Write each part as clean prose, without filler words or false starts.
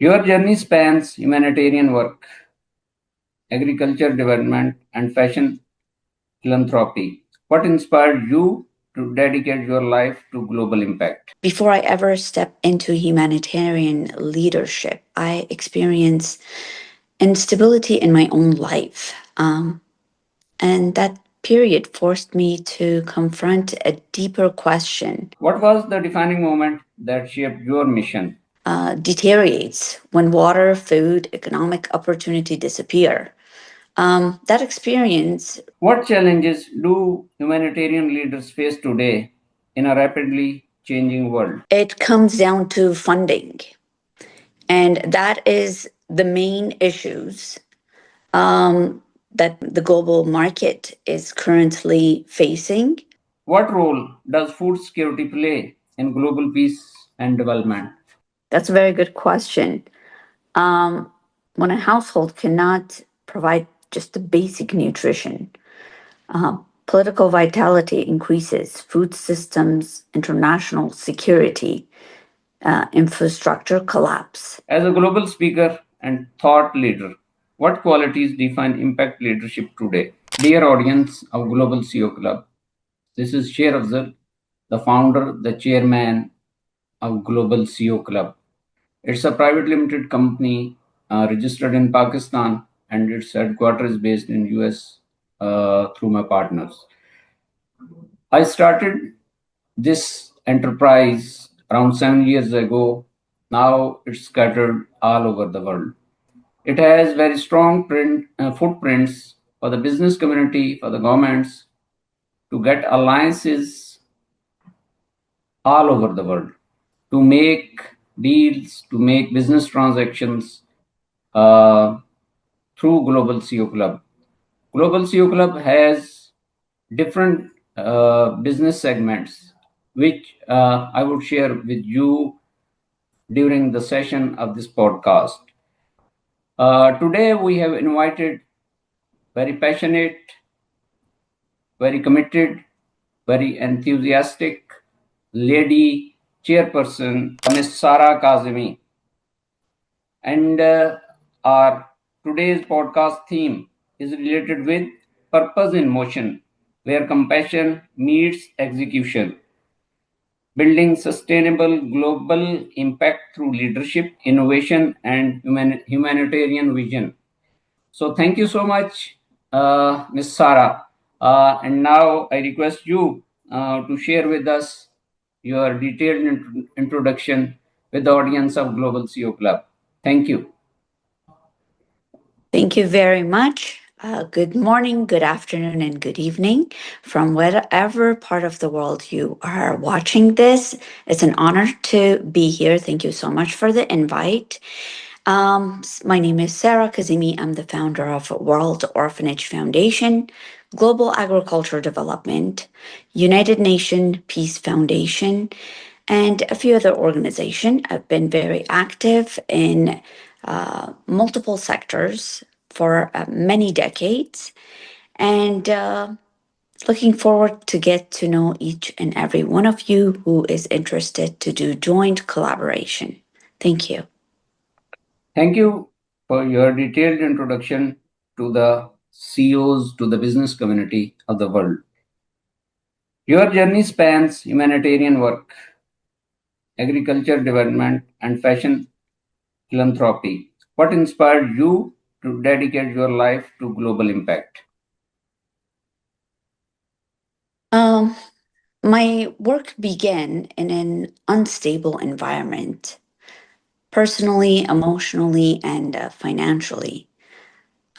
Your journey spans humanitarian work, agriculture development, and fashion philanthropy. What inspired you to dedicate your life to global impact? Before I ever step into humanitarian leadership, I experienced instability in my own life. And that period forced me to confront a deeper question. What was the defining moment that shaped your mission? Deteriorates when water, food, economic opportunity disappear. That experience. What challenges do humanitarian leaders face today in a rapidly changing world? It comes down to funding, and that is the main issues that the global market is currently facing. What role does food security play in global peace and development? That's a very good question. Um, when a household cannot provide just the basic nutrition, political vitality increases, food systems, international security, infrastructure collapse. As a global speaker and thought leader, what qualities define impact leadership today? Dear audience of Global CEO Club, this is Sher Afzal, the founder, the chairman of Global CEO Club. It's a private limited company registered in Pakistan, and its headquarters is based in US through my partners. I started this enterprise around 7 years ago. Now it's scattered all over the world. It has very strong footprints for the business community, for the governments to get alliances all over the world, to make deals, to make business transactions uh, through Global CEO Club. Global CEO Club has different business segments, which I would share with you during the session of this podcast. Today, we have invited very passionate, very committed, very enthusiastic lady chairperson, Ms. Sara Kazimi. And our today's podcast theme is related with purpose in motion, where compassion meets execution, building sustainable global impact through leadership, innovation, and humanitarian vision. So thank you so much, Ms. Sara. And now I request you to share with us your detailed introduction with the audience of Global CEO Club. Thank you. Thank you very much. Good morning, good afternoon, and good evening from whatever part of the world you are watching this. It's an honor to be here. Thank you so much for the invite. My name is Sara Kazimi. I'm the founder of World Orphanage Foundation, Global Agriculture Development, United Nations Peace Foundation, and a few other organizations. I've been very active in multiple sectors for many decades, and looking forward to get to know each and every one of you who is interested to do joint collaboration. Thank you. Thank you for your detailed introduction to the CEOs, to the business community of the world. Your journey spans humanitarian work, agriculture development, and fashion philanthropy. What inspired you to dedicate your life to global impact? Um, my work began in an unstable environment, personally, emotionally, and financially.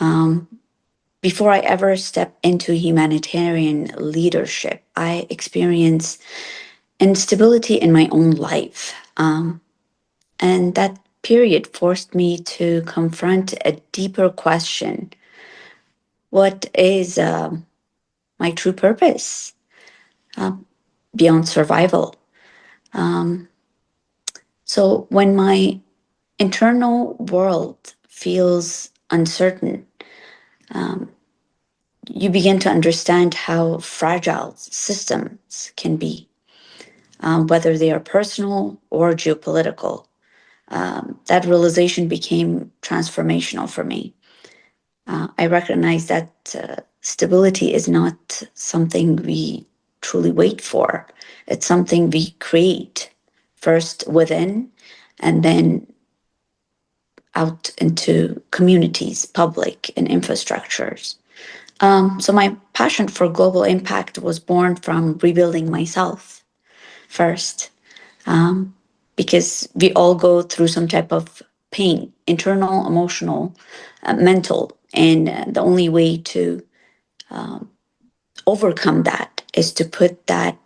Um, Before I ever stepped into humanitarian leadership, I experienced instability in my own life. And that period forced me to confront a deeper question. What is my true purpose uh, beyond survival? Um, so when my internal world feels uncertain, um, you begin to understand how fragile systems can be, whether they are personal or geopolitical. That realization became transformational for me. I recognize that stability is not something we truly wait for. It's something we create first within and then out into communities, public, and infrastructures. So, my passion for global impact was born from rebuilding myself first, because we all go through some type of pain, internal, emotional, mental. And the only way to overcome that is to put that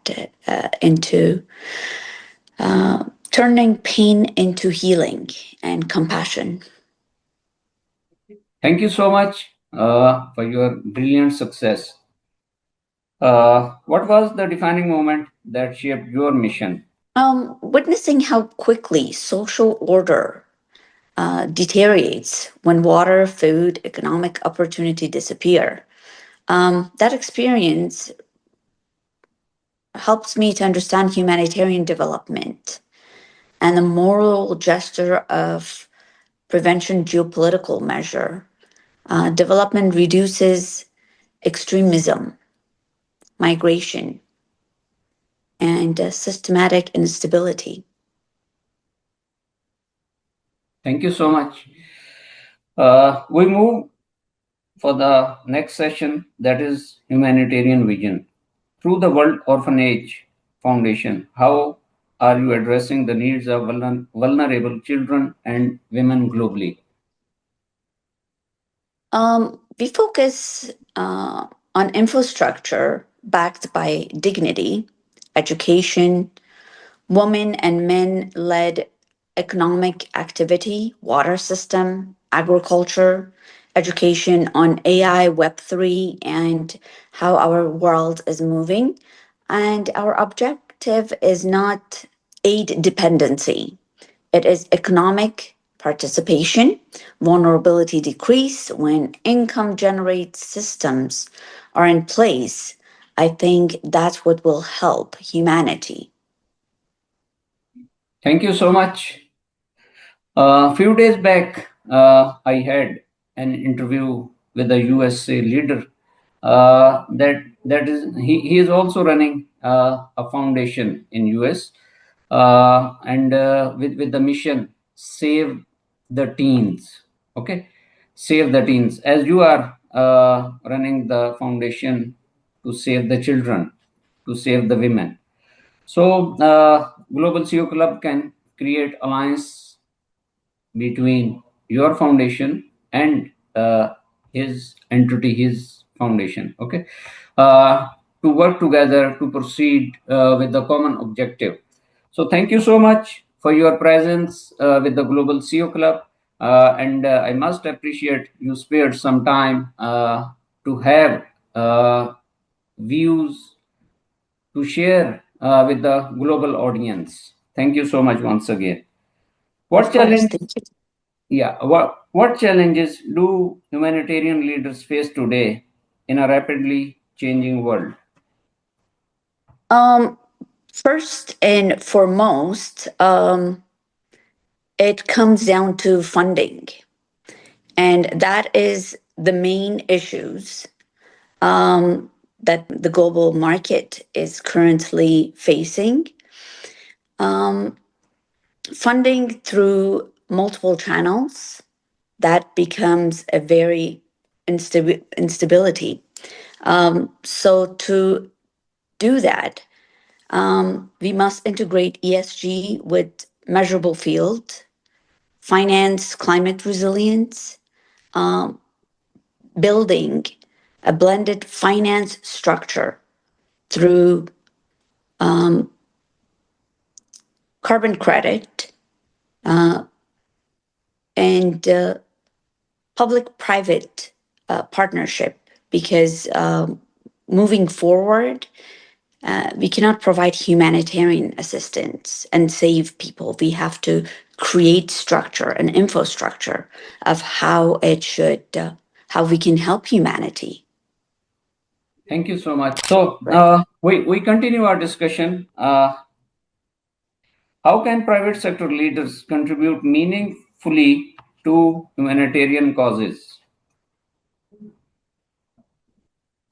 into turning pain into healing and compassion. Thank you so much for your brilliant success. What was the defining moment that shaped your mission? Witnessing how quickly social order deteriorates when water, food, economic opportunity disappear. That experience helps me to understand humanitarian development and the moral gesture of prevention geopolitical measure. Development reduces extremism, migration, and systematic instability. Thank you so much. We move for the next session, that is humanitarian vision. Through the World Orphanage Foundation, how are you addressing the needs of vulnerable children and women globally? We focus on infrastructure backed by dignity, education, women and men led economic activity, water system, agriculture, education on AI, Web3, and how our world is moving. And our objective is not aid dependency, it is economic participation, vulnerability decrease when income generates systems are in place. I think that's what will help humanity. Thank you so much. A few days back, I had an interview with a USA leader. He is also running a foundation in US, and with the mission save the teens. Okay, save the teens. As you are running the foundation to save the children, to save the women. So, Global CEO Club can create alliance between your foundation and his entity, his foundation. Okay, to work together to proceed with the common objective. So, thank you so much for your presence with the Global CEO Club. And I must appreciate you spared some time to have views to share with the global audience. Thank you so much once again. Of What course, challenge? thank you. Yeah, what challenges do humanitarian leaders face today in a rapidly changing world? Um, First and foremost, it comes down to funding, and that is the main issues that the global market is currently facing. Um, Funding through multiple channels, that becomes a very instability. So to do that, we must integrate ESG with measurable field, finance climate resilience, um, building a blended finance structure through carbon credit and public private partnership, because moving forward, we cannot provide humanitarian assistance and save people. We have to create structure and infrastructure of how it should, how we can help humanity. Thank you so much. So Right. we continue our discussion. How can private sector leaders contribute meaningfully to humanitarian causes?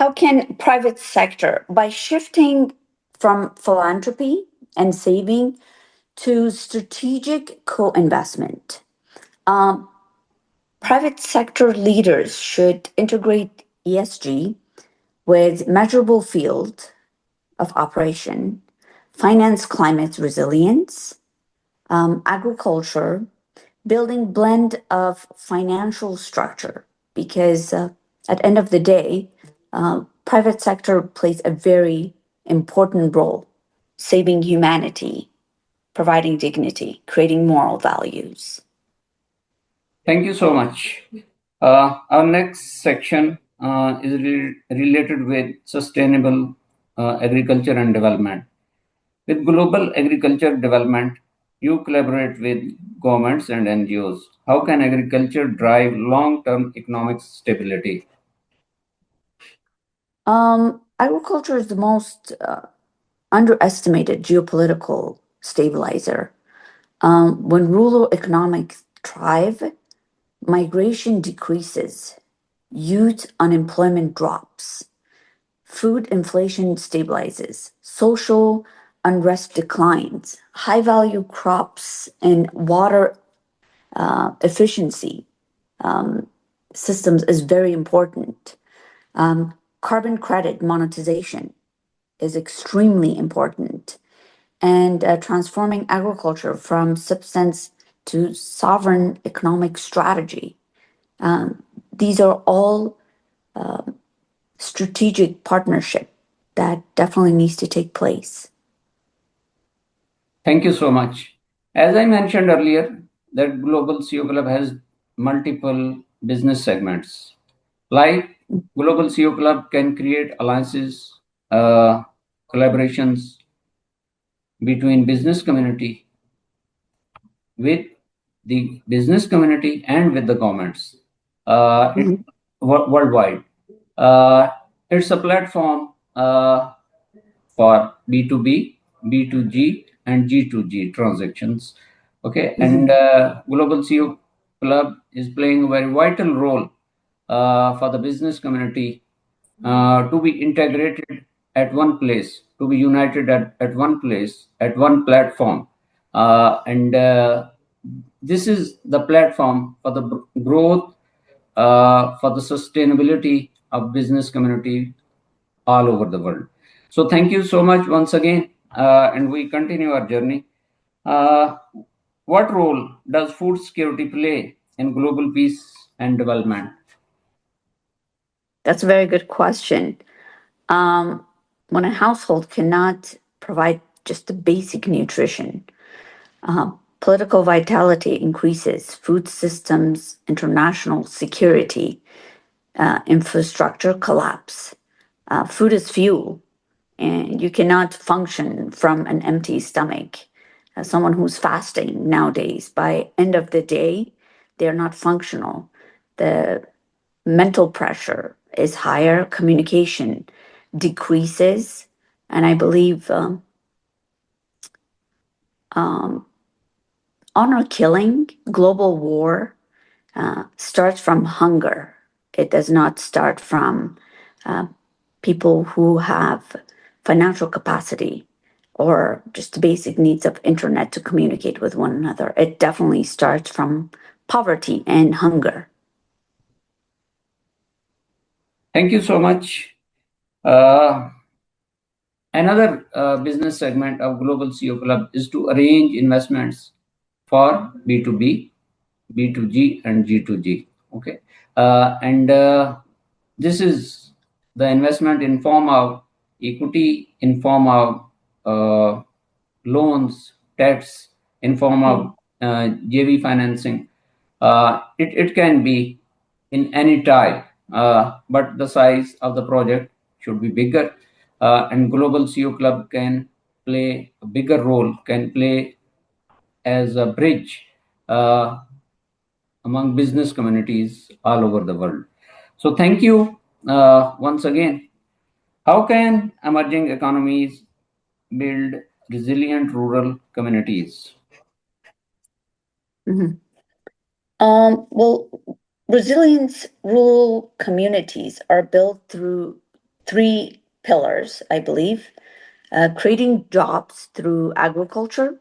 How can private sector, by shifting from philanthropy and saving to strategic co-investment, private sector leaders should integrate ESG with measurable field of operation, finance climate resilience, agriculture, building blend of financial structure, because at the end of the day, private sector plays a very important role, saving humanity, providing dignity, creating moral values. Thank you so much. Our next section is related with sustainable agriculture and development. With global agriculture development, you collaborate with governments and NGOs. How can agriculture drive long-term economic stability? Agriculture is the most underestimated geopolitical stabilizer. When rural economics thrive, migration decreases, youth unemployment drops, food inflation stabilizes, social unrest declines, high value crops and water efficiency systems is very important. Carbon credit monetization is extremely important. And transforming agriculture from substance to sovereign economic strategy. These are all strategic partnership that definitely needs to take place. Thank you so much. As I mentioned earlier, that Global CEO Club has multiple business segments. Like Global CEO Club can create alliances, collaborations between business community with the business community and with the governments Mhm. worldwide. It's a platform for B2B, B2G, and G2G transactions. Okay, and Mhm. Global CEO Club is playing a very vital role for the business community to be integrated at one place, to be united at one place, at one platform. And This is the platform for the growth, for the sustainability of business community all over the world. So thank you so much once again, and we continue our journey. Uh, what role does food security play in global peace and development? That's a very good question. Um, when a household cannot provide just the basic nutrition, political vitality increases, food systems, international security, infrastructure collapse. Food is fuel, and you cannot function from an empty stomach. Someone who's fasting nowadays, by end of the day, they're not functional. The mental pressure is higher, communication decreases, and I believe honor killing, global war starts from hunger. It does not start from people who have financial capacity or just the basic needs of internet to communicate with one another. It definitely starts from poverty and hunger. Thank you so much. Uh, Another business segment of Global CEO Club is to arrange investments for B2B, B2G, and G2G. Okay, and this is the investment in form of equity, in form of loans, debts, in form of JV financing. It can be in any type, but the size of the project should be bigger, and Global CEO Club can play a bigger role, can play as a bridge among business communities all over the world. So thank you once again. How can emerging economies build resilient rural communities? Mhm. Well, resilience rural communities are built through three pillars, I believe: creating jobs through agriculture,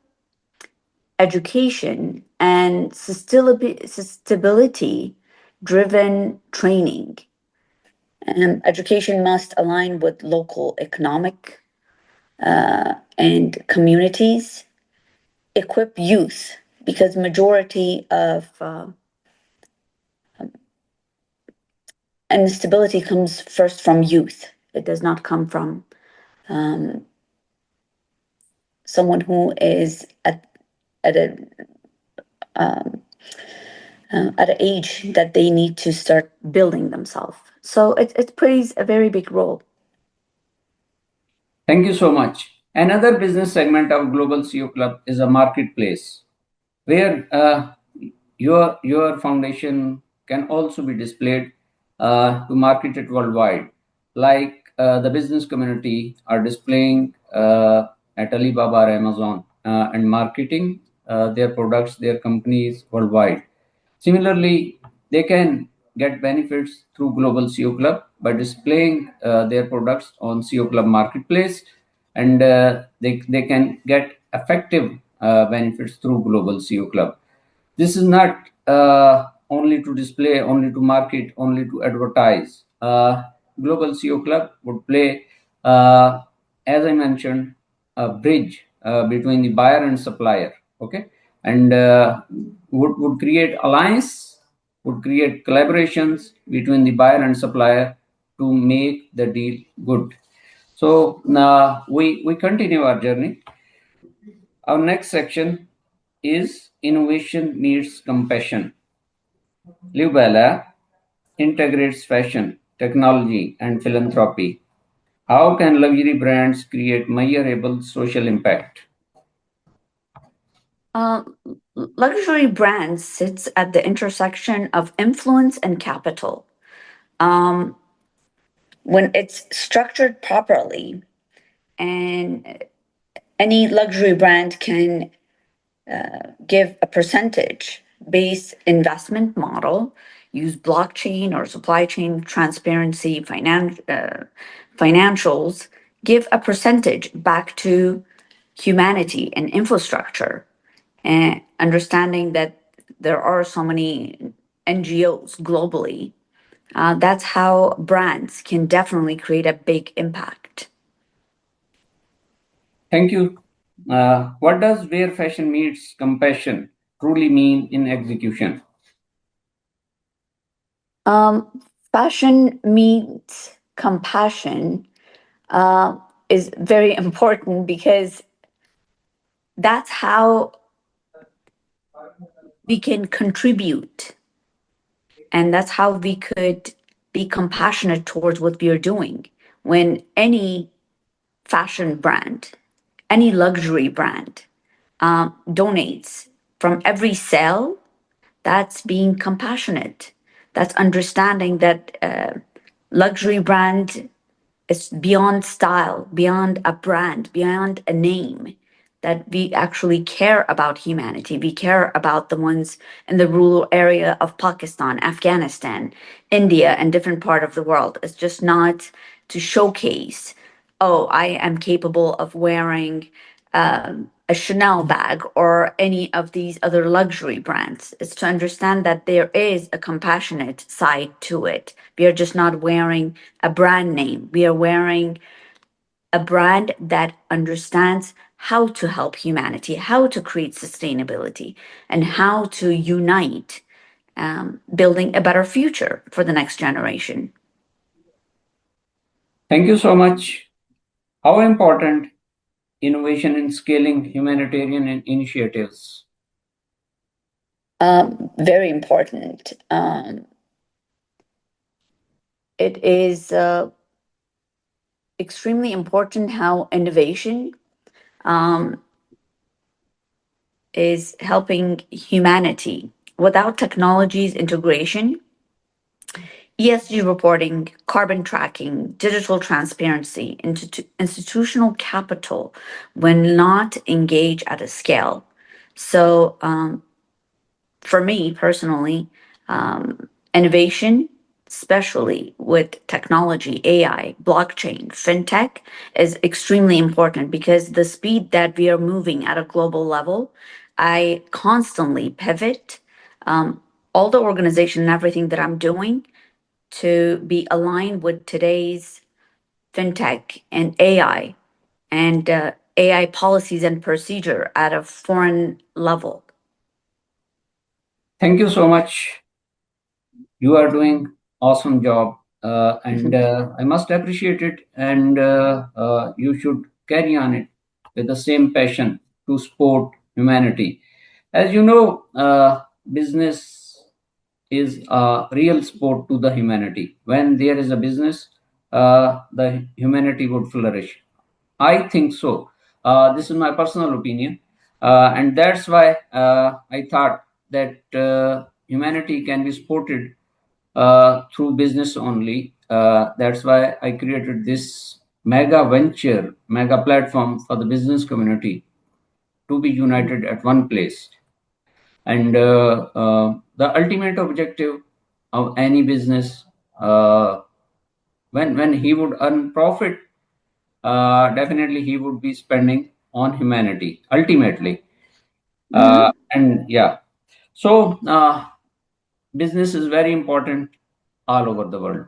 education, and sustainability driven training. And education must align with local economic and communities, equip youth, because majority of and stability comes first from youth. It does not come from um, someone who is at a at an age that they need to start building themselves. So it plays a very big role. Thank you so much. Another business segment of Global CEO Club is a marketplace where your foundation can also be displayed to market it worldwide. Like the business community are displaying at Alibaba or Amazon and marketing their products, their companies worldwide. Similarly, they can get benefits through Global CEO Club by displaying their products on CEO Club Marketplace, and they can get effective benefits through Global CEO Club. This is not only to display, only to market, only to advertise. Global CEO Club would play, as I mentioned, a bridge between the buyer and supplier. Okay, and would create alliance, would create collaborations between the buyer and supplier to make the deal good. So now we continue our journey. Our next section is innovation meets compassion. Leobella integrates fashion, technology, and philanthropy. How can luxury brands create measurable social impact? Uh, Luxury brands sits at the intersection of influence and capital. Um, when it's structured properly, and any luxury brand can give a percentage based investment model, use blockchain or supply chain transparency, financials, give a percentage back to humanity and infrastructure, and understanding that there are so many NGOs globally. That's how brands can definitely create a big impact. Thank you. What does where fashion meets compassion truly mean in execution? Fashion meets compassion uh, is very important because that's how we can contribute, and that's how we could be compassionate towards what we are doing. When any fashion brand, any luxury brand donates from every sale, that's being compassionate. That's understanding that luxury brand is beyond style, beyond a brand, beyond a name, that we actually care about humanity. We care about the ones in the rural area of Pakistan, Afghanistan, India, and different part of the world. It's just not to showcase, oh, I am capable of wearing a Chanel bag or any of these other luxury brands. It's to understand that there is a compassionate side to it. We are just not wearing a brand name. We are wearing a brand that understands how to help humanity, how to create sustainability, and how to unite, building a better future for the next generation. Thank you so much. How important innovation in scaling humanitarian initiatives? Very important. It is extremely important how innovation um, is helping humanity. Without technology's integration, ESG reporting, carbon tracking, digital transparency, institutional capital when not engaged at a scale. So, for me personally, innovation, especially with technology, AI, blockchain, fintech, is extremely important because the speed that we are moving at a global level, I constantly pivot all the organization and everything that I'm doing to be aligned with today's fintech and AI policies and procedure at a foreign level. Thank you so much. You are doing awesome job, and I must appreciate it. And you should carry on it with the same passion to support humanity. As you know, business is a real support to the humanity. When there is a business, the humanity would flourish. I think so. This is my personal opinion, and that's why I thought that humanity can be supported through business only. That's why I created this mega venture, mega platform for the business community to be united at one place. And the ultimate objective of any business, when he would earn profit, definitely he would be spending on humanity ultimately. And yeah, so business is very important all over the world.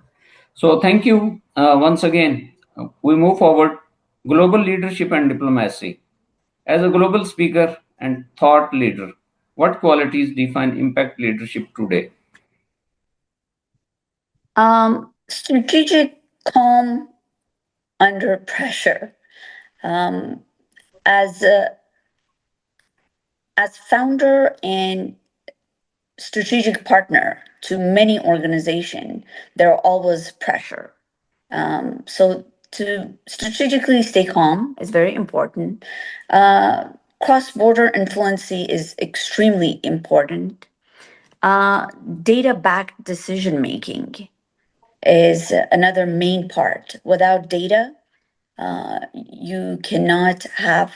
So thank you once again. We move forward. Global leadership and diplomacy. As a global speaker and thought leader, what qualities define impact leadership today? Strategic calm under pressure. Um, as a, as founder and strategic partner to many organizations, there are always pressure. So to strategically stay calm is very important. Uh, Cross-border influency is extremely important. Uh, Data-backed decision making is another main part. Without data, you cannot have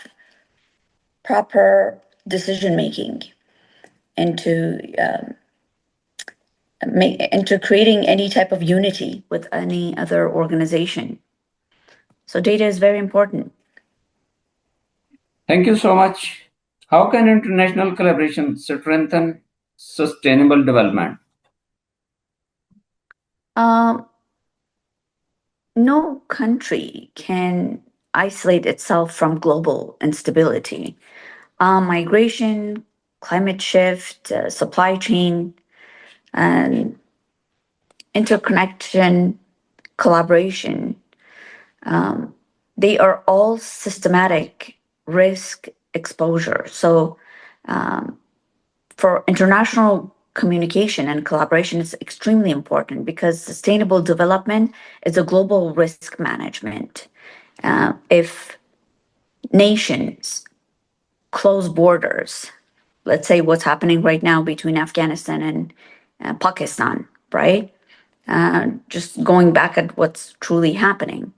proper decision making into into creating any type of unity with any other organization. So data is very important. Thank you so much. How can international collaboration strengthen sustainable development? Um, no country can isolate itself from global instability. Migration, climate shift, supply chain, and interconnection, collaboration, they are all systematic risk exposure. So, for international communication and collaboration is extremely important because sustainable development is a global risk management. If nations close borders, let's say what's happening right now between Afghanistan and Pakistan, right? Just going back at what's truly happening,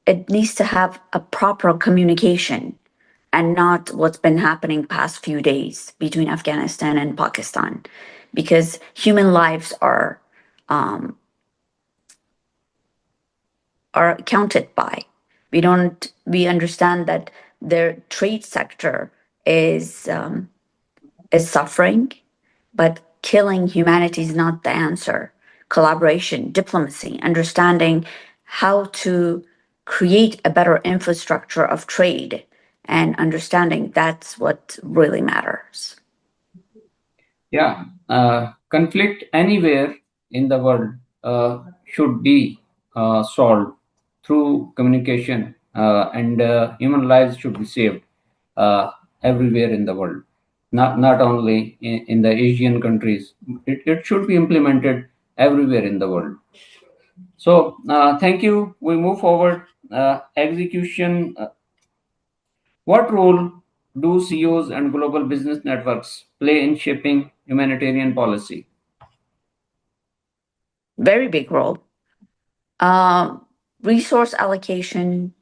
it needs to have a proper communication and not what's been happening past few days between Afghanistan and Pakistan, because human lives are counted by. We understand that their trade sector is suffering, but killing humanity is not the answer. Collaboration, diplomacy, understanding how to create a better infrastructure of trade and understanding that's what really matters. Yeah, conflict anywhere in the world should be solved through communication, and human lives should be saved everywhere in the world, not only in the Asian countries. It should be implemented everywhere in the world. So, thank you. We move forward. Execution. What role do CEOs and global business networks play in shaping humanitarian policy? Very big role. Um, Resource allocation,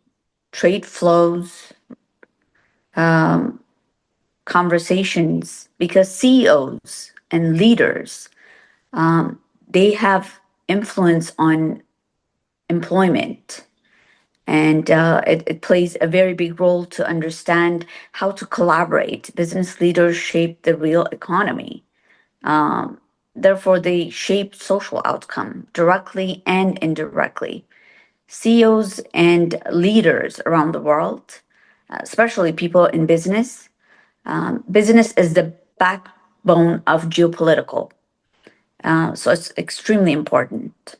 trade flows, um, conversations, because CEOs and leaders, they have influence on employment. And it plays a very big role to understand how to collaborate. Business leaders shape the real economy. Therefore, they shape social outcome directly and indirectly. CEOs and leaders around the world, especially people in business, business is the backbone of geopolitical. So it's extremely important.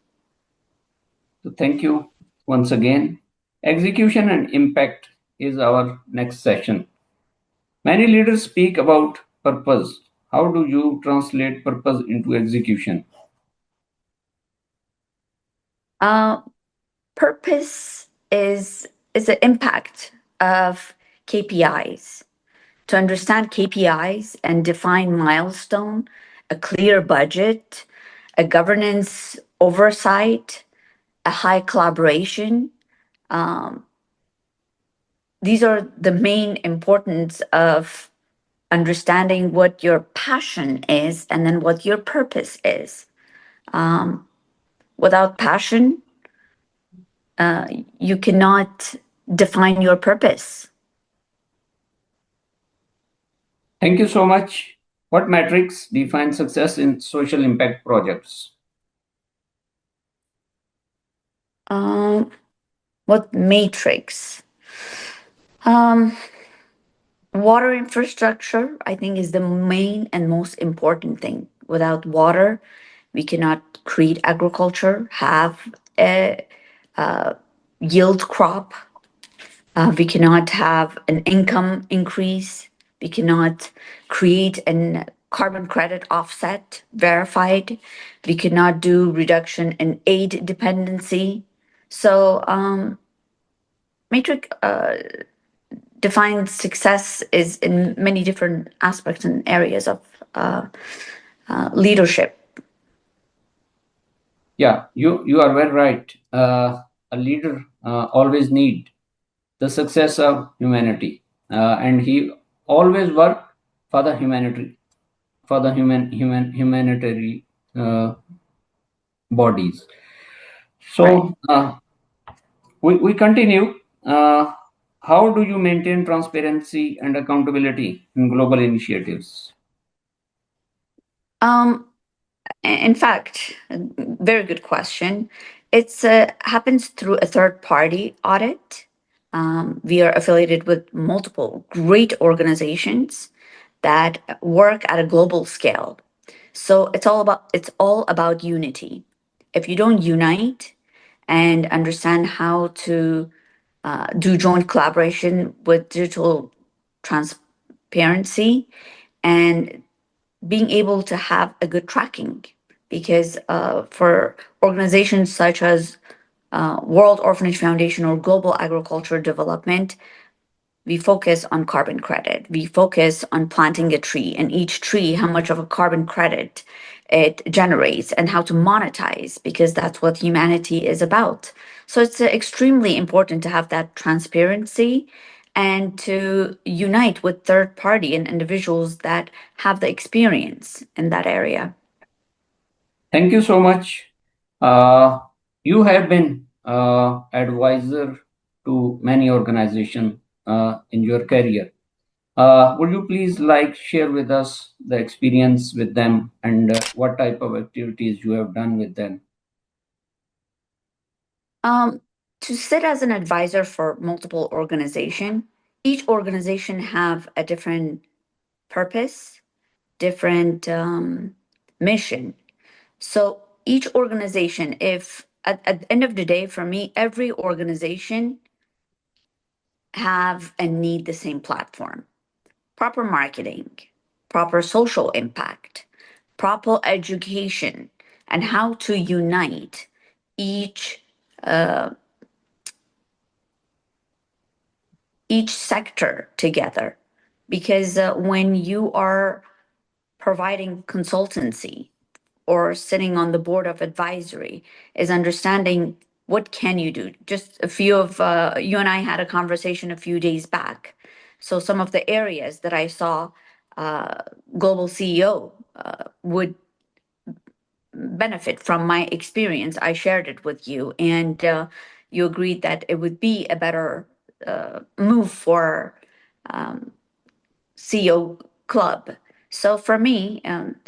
So thank you once again. Execution and impact is our next session. Many leaders speak about purpose. How do you translate purpose into execution? Uh, Purpose is the impact of KPIs. To understand KPIs and define milestone, a clear budget, a governance oversight, a high collaboration. These are the main importance of understanding what your passion is and then what your purpose is. Without passion, you cannot define your purpose. Thank you so much. What metrics define success in social impact projects? Um, what matrix? Um, Water infrastructure, I think, is the main and most important thing. Without water, we cannot create agriculture, have a yield crop. We cannot have an income increase. We cannot create an carbon credit offset verified. We cannot do reduction in aid dependency. So, matrix defines success is in many different aspects and areas of leadership. Yeah, you are very right. A leader always need the success of humanity, and he always work for the humanity, for the humanitarian bodies. Right. So we continue. How do you maintain transparency and accountability in global initiatives? Um, in fact, very good question. It's happens through a third party audit. We are affiliated with multiple great organizations that work at a global scale. So it's all about unity. If you don't unite and understand how to do joint collaboration with digital transparency and being able to have a good tracking, because for organizations such as World Orphanage Foundation or Global Agriculture Development, we focus on carbon credit. We focus on planting a tree, and each tree, how much of a carbon credit it generates and how to monetize, because that's what humanity is about. So it's extremely important to have that transparency and to unite with third party and individuals that have the experience in that area. Thank you so much. Uh, you have been advisor to many organizations in your career. Would you please share with us the experience with them and what type of activities you have done with them? Um, to sit as an advisor for multiple organization, each organization have a different purpose, different mission. So each organization, if at the end of the day, for me, every organization have and need the same platform, proper marketing, proper social impact, proper education, and how to unite each each sector together. Because when you are providing consultancy or sitting on the board of advisory is understanding what can you do. Just a few of you and I had a conversation a few days back. So some of the areas that I saw global CEO would benefit from my experience, I shared it with you, and you agreed that it would be a better move for CEO club. So for me,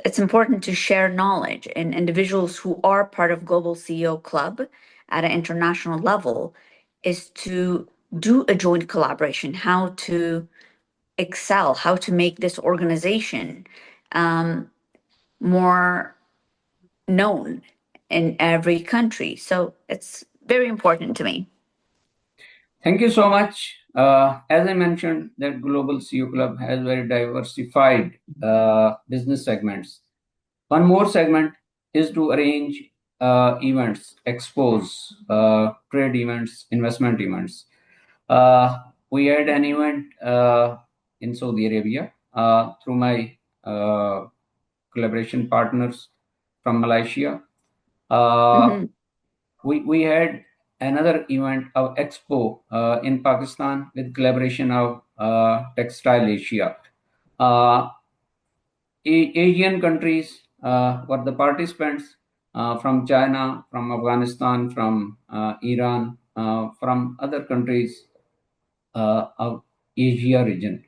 it's important to share knowledge, and individuals who are part of Global CEO Club at an international level is to do a joint collaboration, how to excel, how to make this organization more known in every country. So it's very important to me. Thank you so much. As I mentioned, that Global CEO Club has very diversified business segments. One more segment is to arrange events, expos, trade events, investment events. We had an event in Saudi Arabia through my collaboration partners from Malaysia. We had another event of expo in Pakistan with collaboration of Textile Asia. Asian countries were the participants from China, from Afghanistan, from Iran, from other countries of Asia region.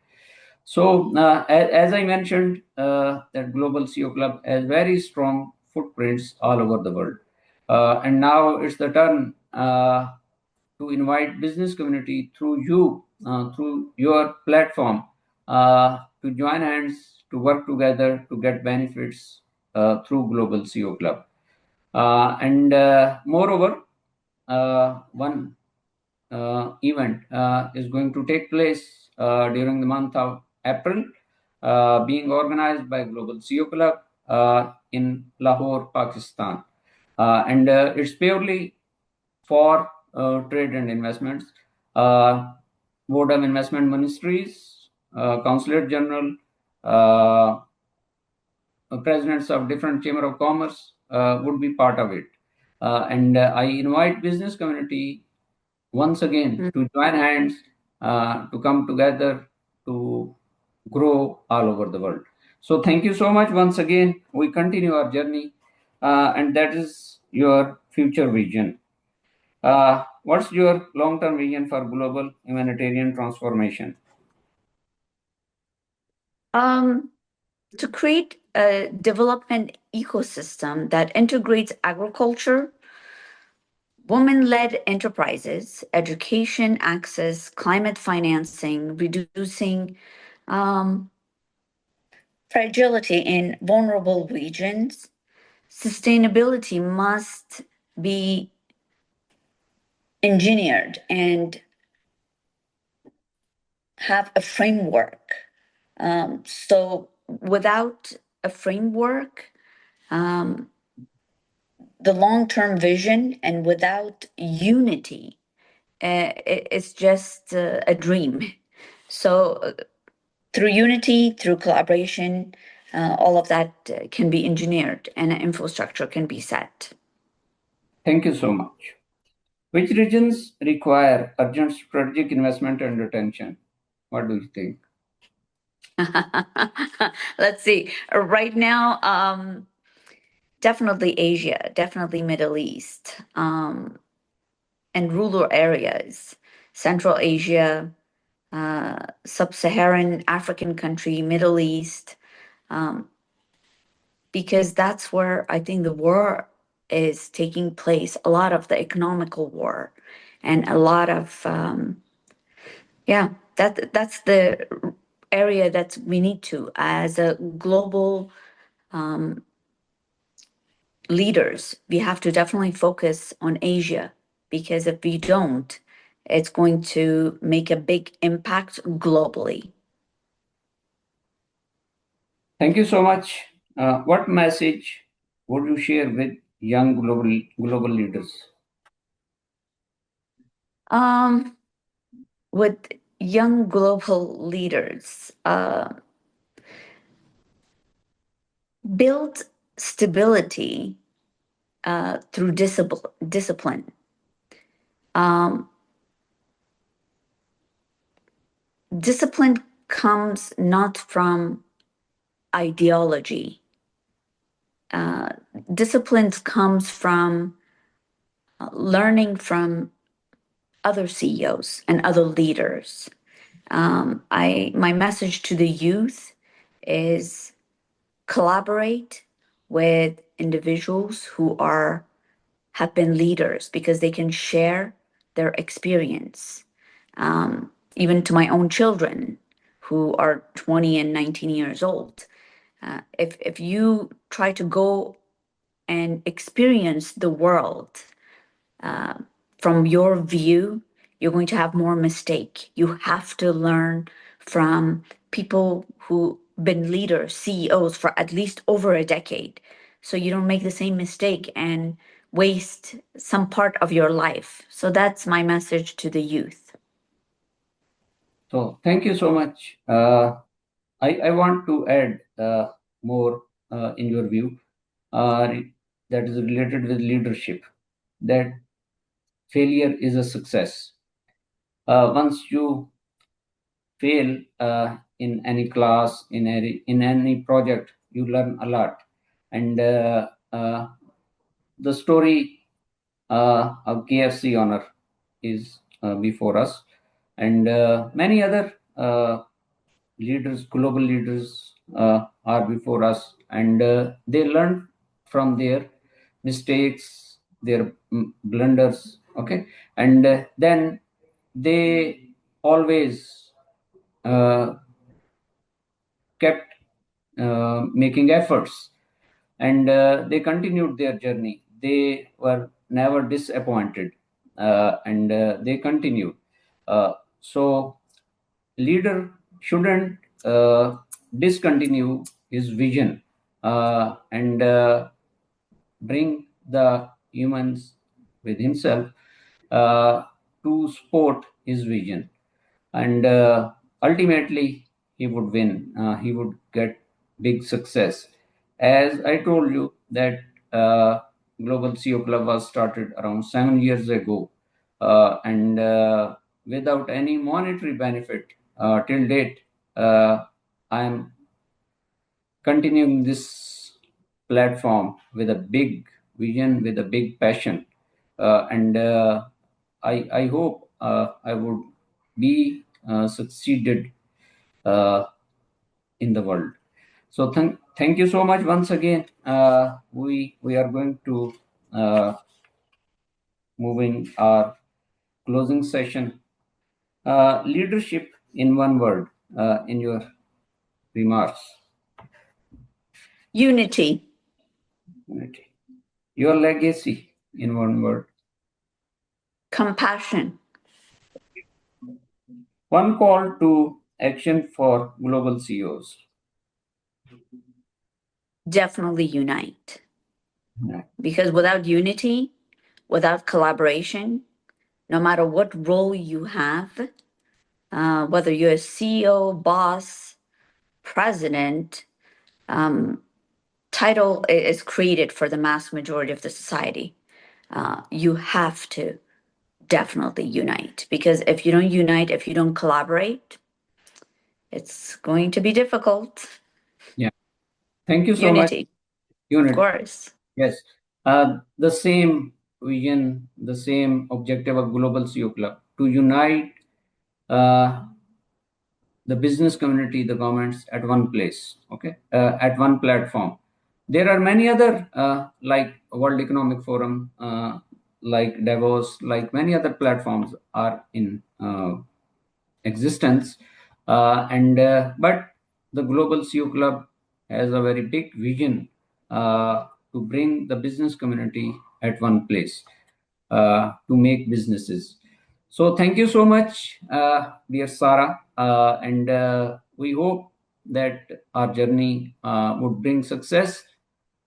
So, as I mentioned, that Global CEO Club has very strong footprints all over the world. And now it's the turn to invite business community through you, through your platform, to join hands, to work together, to get benefits through Global CEO Club. And moreover, one event is going to take place during the month of April, being organized by Global CEO Club in Lahore, Pakistan. And it's purely for trade and investments. Board of Investment Ministries, Consulate General, presidents of different Chamber of Commerce would be part of it. And I invite business community once again to join hands, to come together to grow all over the world. So thank you so much once again. We continue our journey, and that is your future vision. What's your long-term vision for global humanitarian transformation? To create a development ecosystem that integrates agriculture, women-led enterprises, education access, climate financing, reducing fragility in vulnerable regions. Sustainability must be engineered and have a framework. So without a framework, the long-term vision, and without unity, it's just a dream. So through unity, through collaboration, all of that can be engineered and an infrastructure can be set. Thank you so much. Which regions require urgent strategic investment and attention? What do you think? Let's see. Right now, definitely Asia, definitely Middle East, and rural areas, Central Asia, Sub-Saharan African country, Middle East, because that's where I think the war is taking place, a lot of the economical war, and a lot of that's the area that we need to, as a global leaders, we have to definitely focus on Asia, because if we don't, it's going to make a big impact globally. Thank you so much. What message would you share with young global leaders? With young global leaders, build stability through discipline. Discipline comes not from ideology. Discipline comes from learning from other CEOs and other leaders. My message to the youth is collaborate with individuals who have been leaders because they can share their experience. Even to my own children who are 20 and 19 years old. If you try to go and experience the world from your view, you're going to have more mistake. You have to learn from people who been leaders, CEOs for at least over a decade, so you don't make the same mistake and waste some part of your life. So that's my message to the youth. So thank you so much. I want to add more in your view that is related with leadership, that failure is a success. Once you fail in any class, in any project, you learn a lot. And the story of KFC owner is before us, and many other leaders, global leaders, are before us, and they learn from their mistakes, their blunders. Okay, and then they always uh, kept making efforts, and they continued their journey. They were never disappointed, and they continued. So leader shouldn't discontinue his vision, and bring the humans with himself to support his vision, and ultimately he would win. He would get big success. As I told you that Global CEO Club was started around 7 years ago, and without any monetary benefit till date. I am continuing this platform with a big vision, with a big passion, and I hope I would be succeeded in the world. So thank you so much once again. We are going to moving our closing session. Leadership in one word, in your remarks. Unity. Unity. Your legacy in one word. Compassion. One call to action for global CEOs. Definitely unite. Yeah. Because without unity, without collaboration, no matter what role you have, whether you're a CEO, boss, president, title is created for the mass majority of the society. You have to definitely unite, because if you don't unite, if you don't collaborate, it's going to be difficult. Yeah. Thank you so much. Unity, of Unity. course. Yes. The same vision, the same objective of Global CEO Club, to unite uh, the business community, the governments at one place, okay, at one platform. There are many other, like World Economic Forum, like Davos, like many other platforms are in existence, and but the Global CEO Club has a very big vision to bring the business community at one place to make businesses. So thank you so much, dear Sara, and we hope that our journey would bring success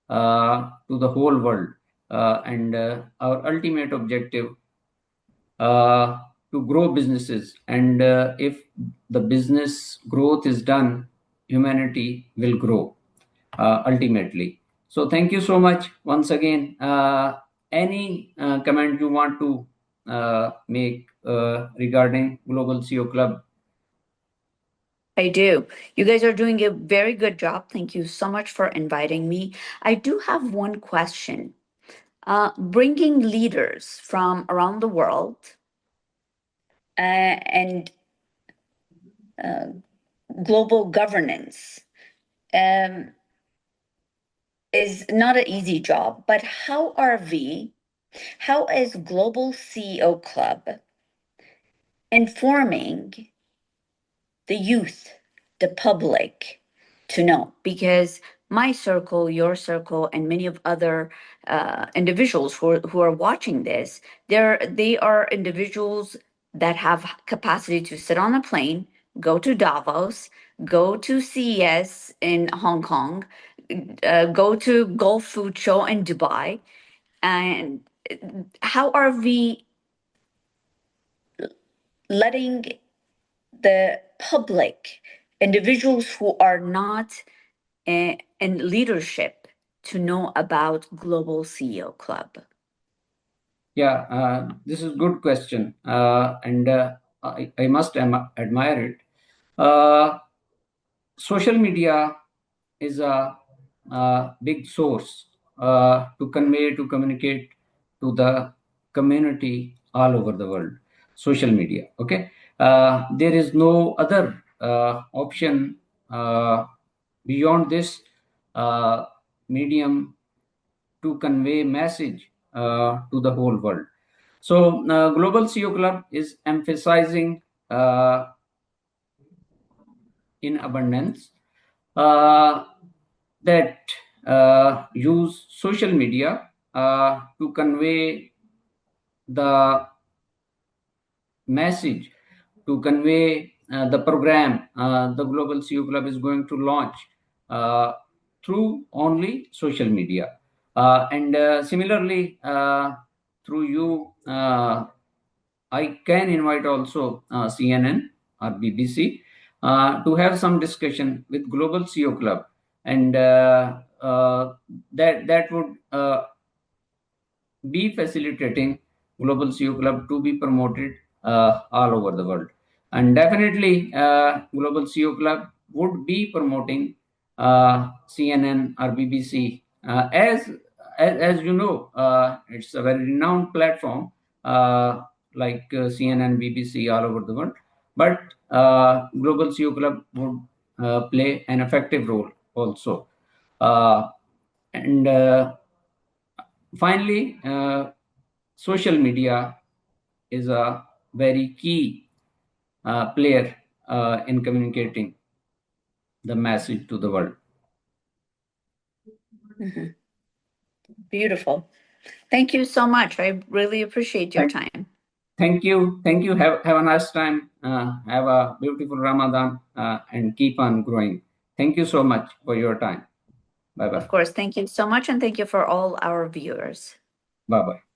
to the whole world, and our ultimate objective to grow businesses. And if the business growth is done, humanity will grow ultimately. So thank you so much once again. Any comment you want to make regarding Global CEO Club? I do. You guys are doing a very good job. Thank you so much for inviting me. I do have one question. Bringing leaders from around the world and global governance um, is not an easy job, but how is Global CEO Club informing the youth, the public to know? Because my circle, your circle, and many of other individuals who are watching this, they are individuals that have capacity to sit on a plane, go to Davos, go to CES in Hong Kong, go to Gulf Food Show in Dubai. And how are we letting the public, individuals who are not in leadership, to know about Global CEO Club? Yeah, this is a good question, and I must admire it. Social media is a big source to convey, to communicate to the community all over the world. Social media, okay? There is no other option beyond this uh, medium to convey message to the whole world. So, Global CEO Club is emphasizing in abundance uh, that use social media to convey the message, to convey the program the Global CEO Club is going to launch through only social media. And similarly, through you, I can invite also CNN or BBC to have some discussion with Global CEO Club, and that would be facilitating Global CEO Club to be promoted all over the world. And definitely, Global CEO Club would be promoting CNN or BBC as you know, it's a very renowned platform like CNN, BBC all over the world. But Global CEO Club would play an effective role also. Uh, and Finally, social media is a very key player in communicating the message to the world. Mhm. Beautiful. Thank you so much. I really appreciate your time. Thank you. Thank you. Have a nice time. Have a beautiful Ramadan and keep on growing. Thank you so much for your time. Bye bye. Of course, thank you so much, and thank you for all our viewers. Bye bye.